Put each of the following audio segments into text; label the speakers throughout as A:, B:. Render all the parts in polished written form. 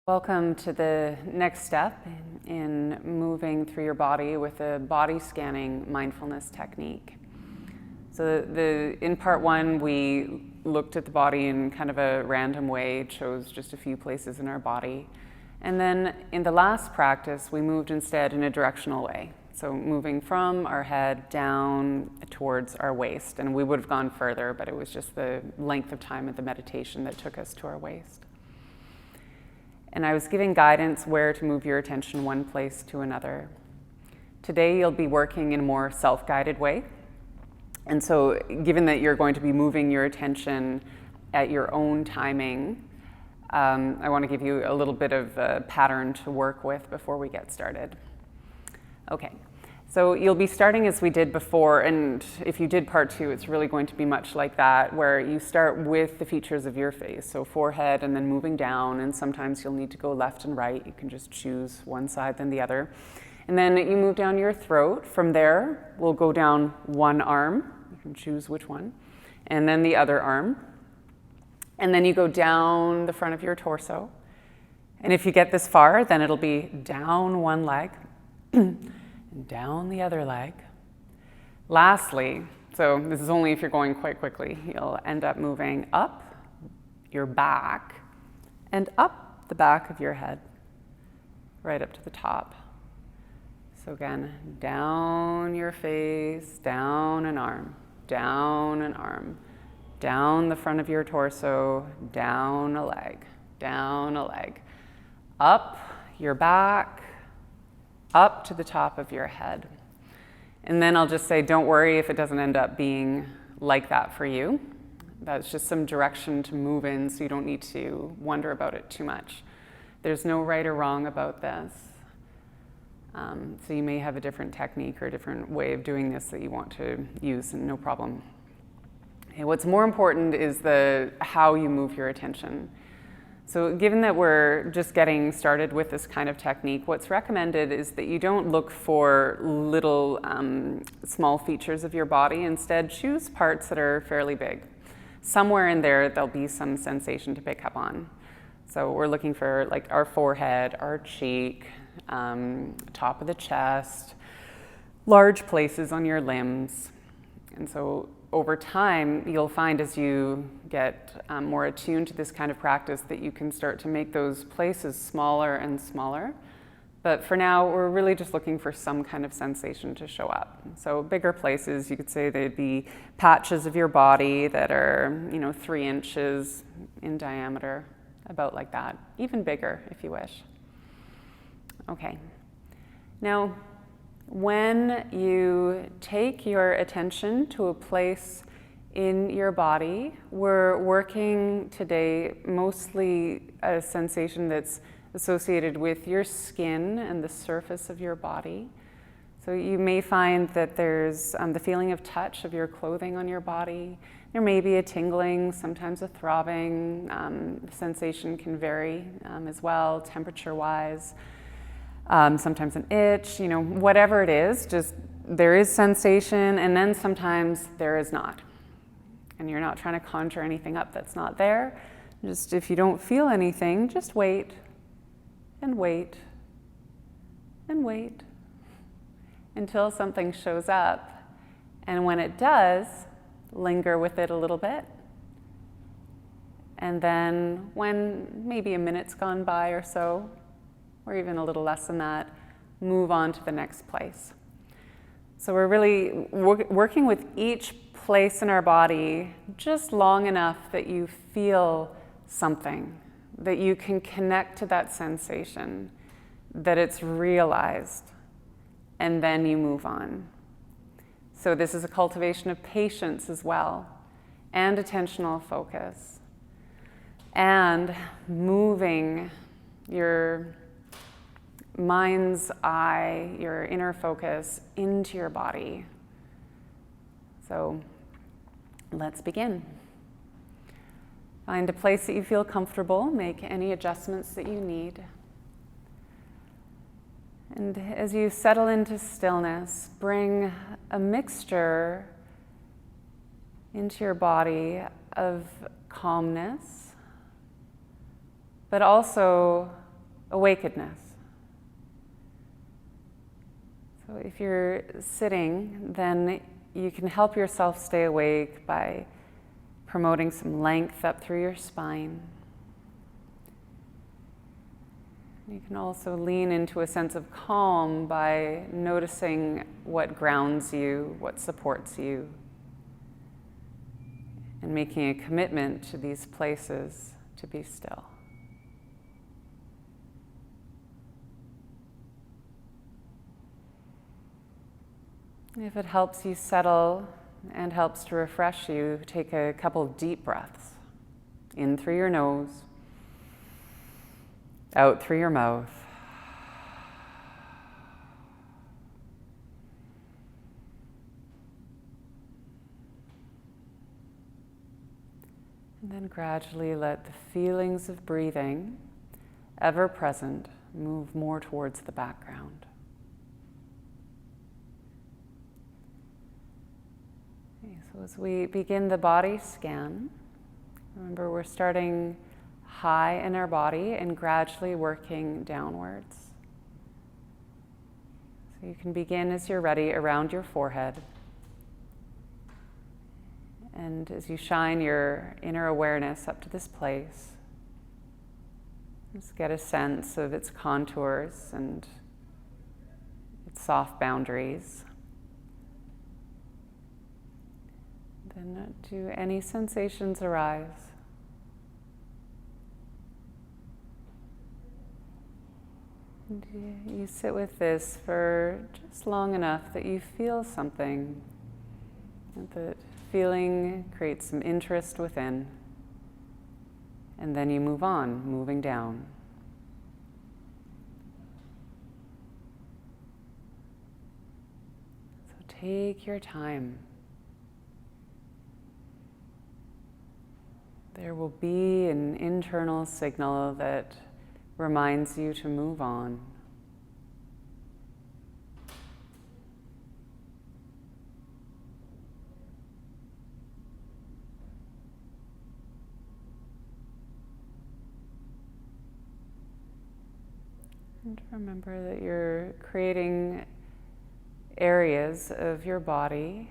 A: Welcome to the next step in moving through your body with a body scanning mindfulness technique. So in part one, we looked at the body in kind of a random way, chose just a few places in our body. And then in the last practice, we moved instead in a directional way. So moving from our head down towards our waist. And we would have gone further, but it was just the length of time of the meditation that took us to our waist. And I was giving guidance where to move your attention one place to another. Today you'll be working in a more self-guided way. And so given that you're going to be moving your attention at your own timing, I want to give you a little bit of a pattern to work with before we get started. Okay, so you'll be starting as we did before, and if you did part two, it's really going to be much like that, where you start with the features of your face, so forehead and then moving down, and sometimes you'll need to go left and right. You can just choose one side then the other. And then you move down your throat. From there, we'll go down one arm. You can choose which one. And then the other arm. And then you go down the front of your torso. And if you get this far, then it'll be down one leg, and down the other leg. Lastly, so this is only if you're going quite quickly, you'll end up moving up your back and up the back of your head, right up to the top. So again, down your face, down an arm, down an arm, down the front of your torso, down a leg, up your back, up to the top of your head. And then I'll just say, don't worry if it doesn't end up being like that for you. That's just some direction to move in, so you don't need to wonder about it too much. There's no right or wrong about this. So you may have a different technique or a different way of doing this that you want to use, and no problem. Okay, what's more important is how you move your attention. So given that we're just getting started with this kind of technique, what's recommended is that you don't look for little small features of your body. Instead, choose parts that are fairly big. Somewhere in there, there'll be some sensation to pick up on. So we're looking for like our forehead, our cheek, top of the chest, large places on your limbs. And so over time, you'll find as you get more attuned to this kind of practice that you can start to make those places smaller and smaller. But for now, we're really just looking for some kind of sensation to show up. So bigger places, you could say they'd be patches of your body that are, 3 inches in diameter, about like that, even bigger if you wish. Okay. Now, when you take your attention to a place in your body, we're working today mostly a sensation that's associated with your skin and the surface of your body. So you may find that there's the feeling of touch of your clothing on your body. There may be a tingling, sometimes a throbbing. The sensation can vary as well, temperature-wise. Sometimes an itch, whatever it is, just there is sensation, and then sometimes there is not. And you're not trying to conjure anything up that's not there. Just if you don't feel anything, just wait and wait and wait until something shows up. And when it does, linger with it a little bit. And then when maybe a minute's gone by or so, or even a little less than that, move on to the next place. So we're really working with each place in our body just long enough that you feel something, that you can connect to that sensation, that it's realized, and then you move on. So this is a cultivation of patience as well, and attentional focus, and moving your mind's eye, your inner focus into your body. So let's begin. Find a place that you feel comfortable, make any adjustments that you need. And as you settle into stillness, bring a mixture into your body of calmness, but also awakenedness. So if you're sitting, then you can help yourself stay awake by promoting some length up through your spine. You can also lean into a sense of calm by noticing what grounds you, what supports you, and making a commitment to these places to be still. If it helps you settle and helps to refresh you, take a couple deep breaths in through your nose, out through your mouth. And then gradually let the feelings of breathing, ever present, move more towards the background. Okay, so as we begin the body scan, remember we're starting high in our body and gradually working downwards. So you can begin as you're ready around your forehead. And as you shine your inner awareness up to this place, just get a sense of its contours and its soft boundaries. Then do any sensations arise? And you sit with this for just long enough that you feel something, that feeling creates some interest within, and then you move on, moving down. So take your time. There will be an internal signal that reminds you to move on. And remember that you're creating areas of your body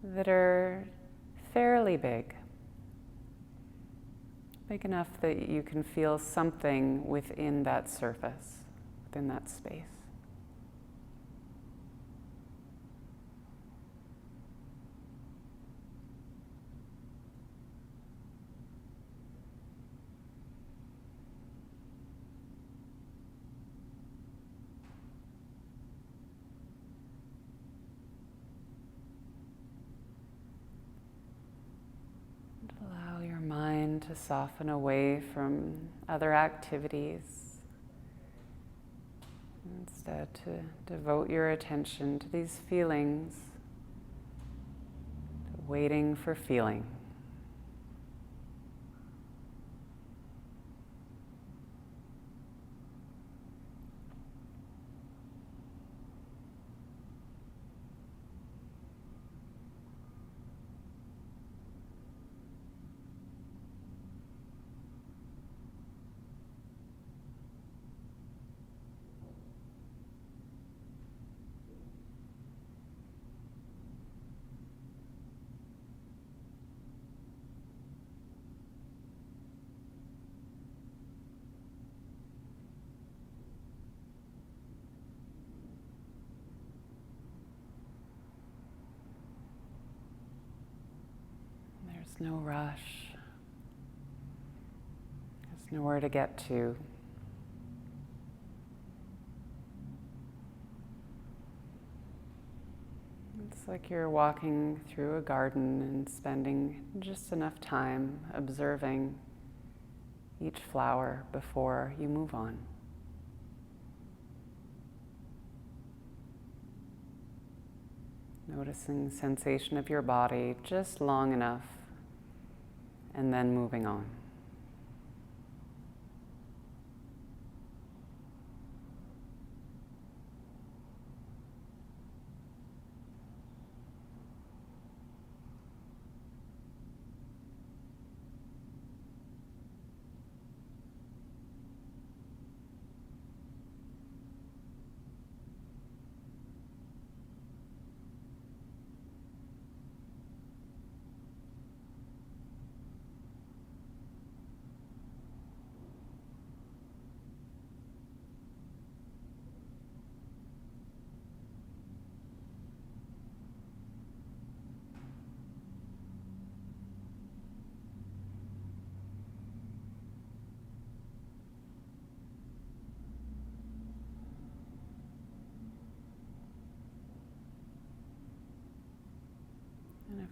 A: that are fairly big enough that you can feel something within that surface, within that space. To soften away from other activities, instead to devote your attention to these feelings, to waiting for feeling. There's no rush. There's nowhere to get to. It's like you're walking through a garden and spending just enough time observing each flower before you move on. Noticing sensation of your body just long enough, and then moving on.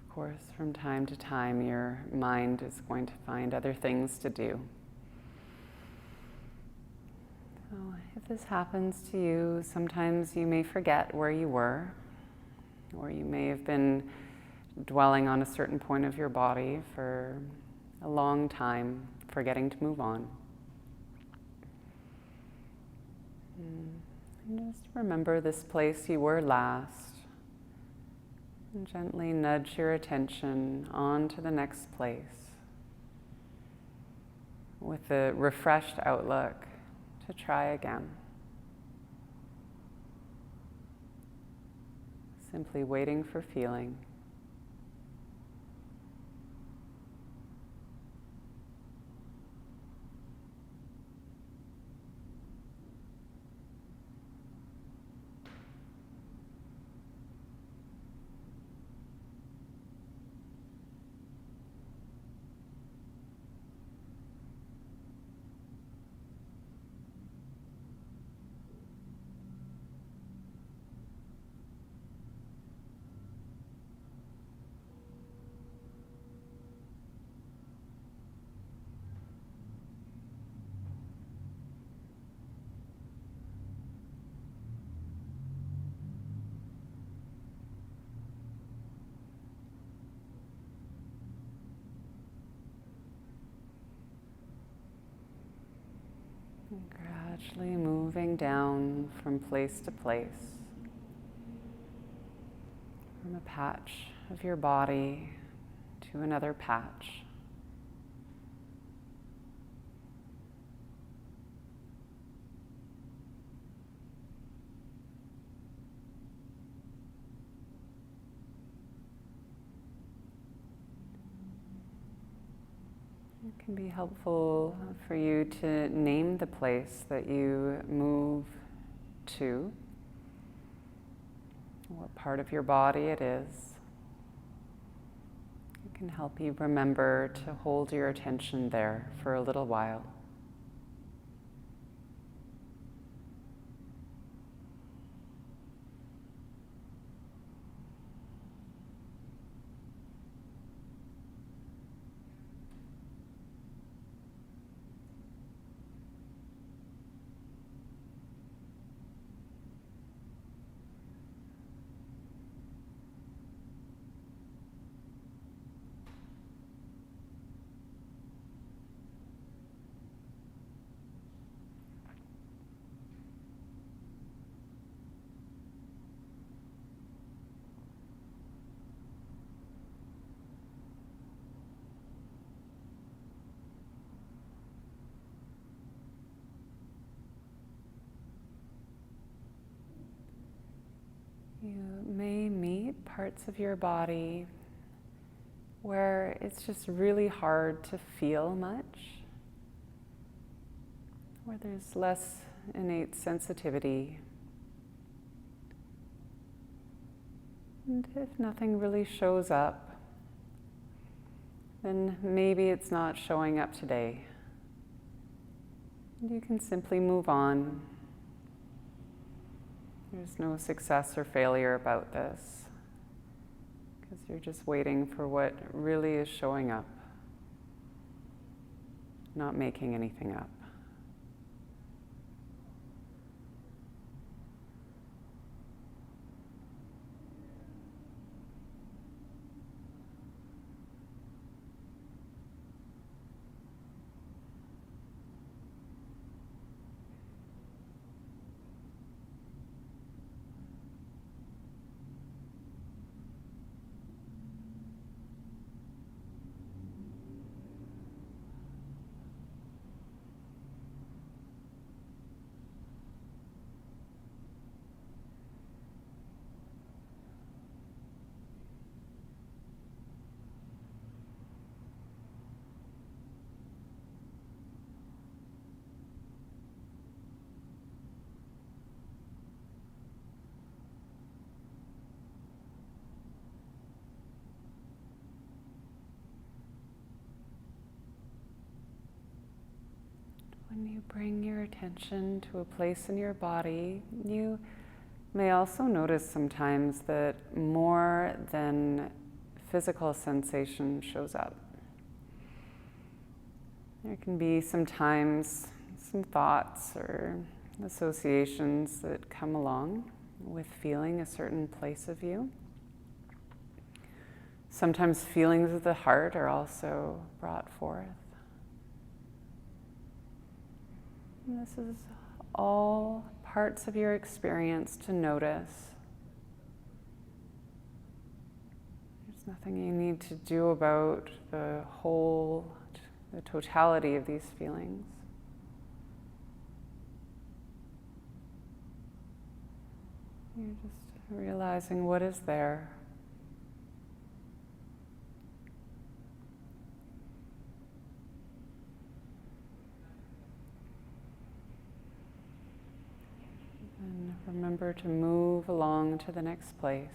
A: Of course, from time to time, your mind is going to find other things to do. So if this happens to you, sometimes you may forget where you were, or you may have been dwelling on a certain point of your body for a long time, forgetting to move on. And just remember this place you were last, and gently nudge your attention on to the next place with a refreshed outlook to try again. Simply waiting for feeling. Gradually moving down from place to place, from a patch of your body to another patch. It can be helpful for you to name the place that you move to, what part of your body it is. It can help you remember to hold your attention there for a little while. You may meet parts of your body where it's just really hard to feel much, where there's less innate sensitivity. And if nothing really shows up, then maybe it's not showing up today. And you can simply move on. There's no success or failure about this, because you're just waiting for what really is showing up, not making anything up. When you bring your attention to a place in your body, you may also notice sometimes that more than physical sensation shows up. There can be sometimes some thoughts or associations that come along with feeling a certain place of you. Sometimes feelings of the heart are also brought forth. And this is all parts of your experience to notice. There's nothing you need to do about the totality of these feelings. You're just realizing what is there. And remember to move along to the next place.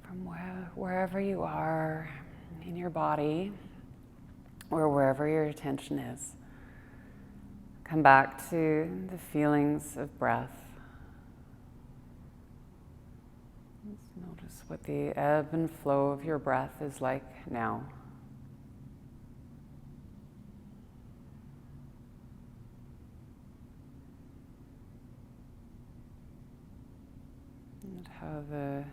A: From wherever you are in your body, or wherever your attention is, come back to the feelings of breath. Just notice what the ebb and flow of your breath is like now. And how the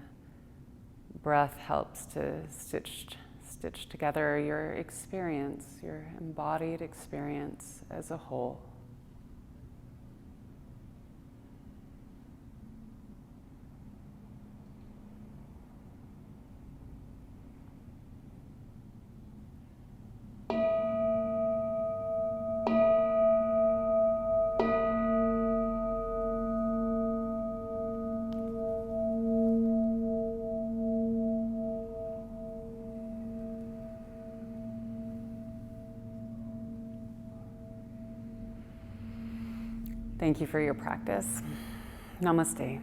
A: breath helps to stitch together your experience, your embodied experience as a whole. Thank you for your practice. Namaste.